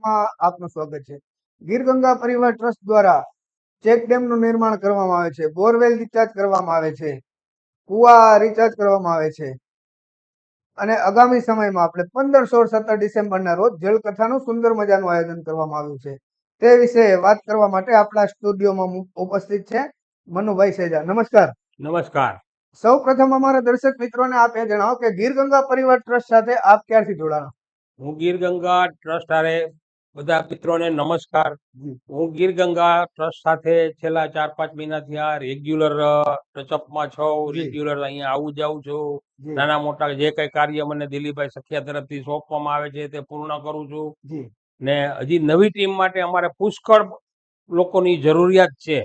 વિડીયોમાં આપનું સ્વાગત છે। ગીર ગંગા પરિવાર ટ્રસ્ટ દ્વારા ચેક ડેમનું નિર્માણ કરવામાં આવે છે, બોરવેલ રિચાર્જ કરવામાં આવે છે, કુવા રિચાર્જ કરવામાં આવે છે અને આગામી સમયમાં આપણે 15, 16, 17 ડિસેમ્બરના રોજ જલકથાનું સુંદર મજાનું આયોજન કરવામાં આવ્યું છે। તે વિશે વાત કરવા માટે આપણા સ્ટુડિયોમાં ઉપસ્થિત છે મનુભાઈ સેજા। નમસ્કાર। નમસ્કાર। સૌ પ્રથમ અમારા દર્શક મિત્રોને આપ એ જણાવો કે ગીર ગંગા પરિવાર ટ્રસ્ટ સાથે આપ ક્યારથી જોડાણા? હું ગીર ગંગા ટ્રસ્ટ હારે બધા મિત્રોને નમસ્કાર। હું ગીર ગંગા ટ્રસ્ટ સાથે છેલ્લા 4-5 મહિનાથી આ રેગ્યુલર ટચઅપમાં છું, રેગ્યુલર અહીંયા આવું જાઉં છું। નાના મોટા જે કઈ કાર્ય મને દિલીપભાઈ સખિયા તરફથી સોંપવામાં આવે છે તે પૂર્ણ કરું છું ને હજી નવી ટીમ માટે અમારે પુષ્કળ લોકોની જરૂરિયાત છે,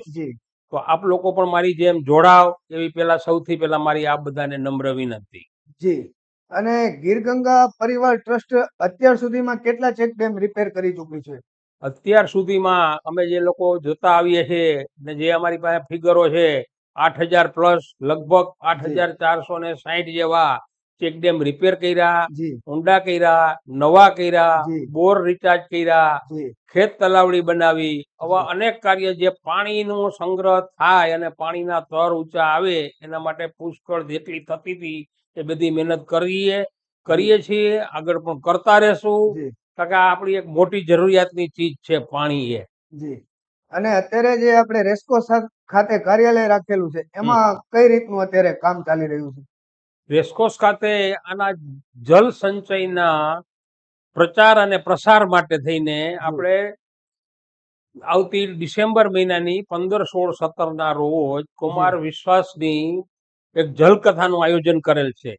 તો આપ લોકો પણ મારી જેમ જોડાવ એવી પહેલા સૌથી પહેલા મારી આપ બધાને નમ્ર વિનંતી। જી। અને ગીર ગંગા પરિવાર ટ્રસ્ટ અત્યાર સુધીમાં કેટલા ચેક ડેમ રિપેર કરી ચૂક્યું છે? અત્યાર સુધીમાં અમે જે લોકો જોતા આવીએ છીએ ને જે અમારી પાસે ફિગરો છે 8,000 પ્લસ, લગભગ 8,460 જેવા ચેક ડેમ રિપેર કર્યા, ઊંડા કર્યા, નવા કર્યા, બોર રિચાર્જ કર્યા, ખેત તલાવડી બનાવી, આવા અનેક કાર્ય જે પાણીનો સંગ્રહ થાય અને પાણીના સ્તર ઊંચા આવે એના માટે પુષ્કળ જેટલી થતી હતી એ બધી મહેનત કરીએ છીએ, આગળ પણ કરતા રહેશું, કારણ કે આપણી એક મોટી જરૂરિયાતની ચીજ છે પાણી એ। જી। અને અત્યારે જે આપણે રેસકોર્સ ખાતે કાર્યાલય રાખેલું છે એમાં કઈ રીતનું અત્યારે કામ ચાલી રહ્યું છે? રેસકોર્સ ખાતે આના જલ સંચયના પ્રચાર અને પ્રસાર માટે થઈને આપણે આવતી ડિસેમ્બર મહિનાની 15, 16, 17 ના રોજ કુમાર વિશ્વાસની એક જલકથાનું આયોજન કરેલ છે।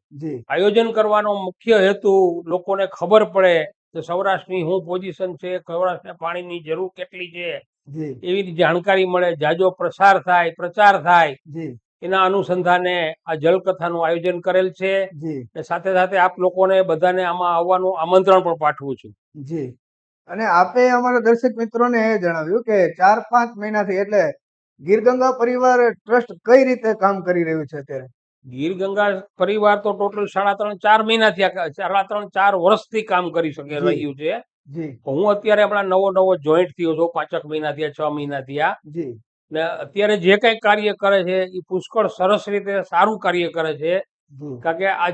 આયોજન કરવાનો મુખ્ય હેતુ લોકોને ખબર પડે કે સૌરાષ્ટ્રની શું પોઝિશન છે, સૌરાષ્ટ્રને પાણીની જરૂર કેટલી છે એવી જાણકારી મળે, જાજો પ્રસાર થાય, પ્રચાર થાય, એના અનુસંધાને આ જલકથાનું આયોજન કરેલ છે। સાથે સાથે આપ લોકોને બધાને આમાં આવવાનું આમંત્રણ પણ પાઠવું છું। જી। અને આપે અમારા દર્શક મિત્રોને એ જણાવ્યું કે 4-5 મહિનાથી એટલે ગીર ગંગા પરિવાર ટ્રસ્ટ કઈ રીતે કામ કરી રહ્યું છે અત્યારે? ગીર ગંગા પરિવાર તો ટોટલ 3.5-4 મહિનાથી 3.5-4 વર્ષથી કામ કરી શકે રહ્યું છે। હું અત્યારે હમણાં નવો જોઈન્ટ થયો છું, 5 મહિના થયા, 6 મહિના થયા ને અત્યારે જે કઈ કાર્ય કરે છે એ પુષ્કળ સરસ રીતે સારું કાર્ય કરે છે, કારણ કે આ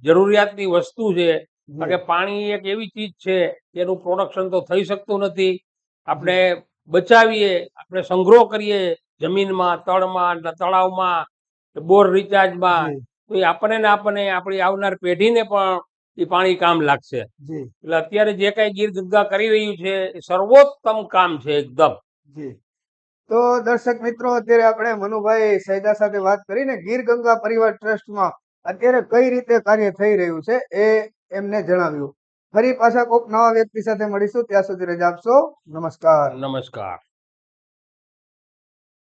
જરૂરિયાતની વસ્તુ છે, કારણ કે પાણી એક એવી ચીજ છે જેનું પ્રોડક્શન તો થઈ શકતું નથી। આપણે બચાવીએ, આપણે સંગ્રહ કરીએ જમીનમાં, તળમાં, તળાવમાં, બોર રિચાર્જમાં, તો એ આપણને આપણી આવનાર પેઢીને પણ એ પાણી કામ લાગશે। એટલે અત્યારે જે કઈ ગીર ગંગા કરી રહ્યું છે એ સર્વોત્તમ કામ છે એકદમ। તો દર્શક મિત્રો, અત્યારે આપણે મનુભાઈ સૈદા સાથે વાત કરીને ગીર ગંગા પરિવાર ટ્રસ્ટમાં અત્યારે કઈ રીતે કાર્ય થઈ રહ્યું છે એ એમને જણાવ્યું। ફરી પાછા કોઈક નવા વ્યક્તિ સાથે મળીશું, ત્યાં સુધી રજા આપશો। નમસ્કાર। નમસ્કાર।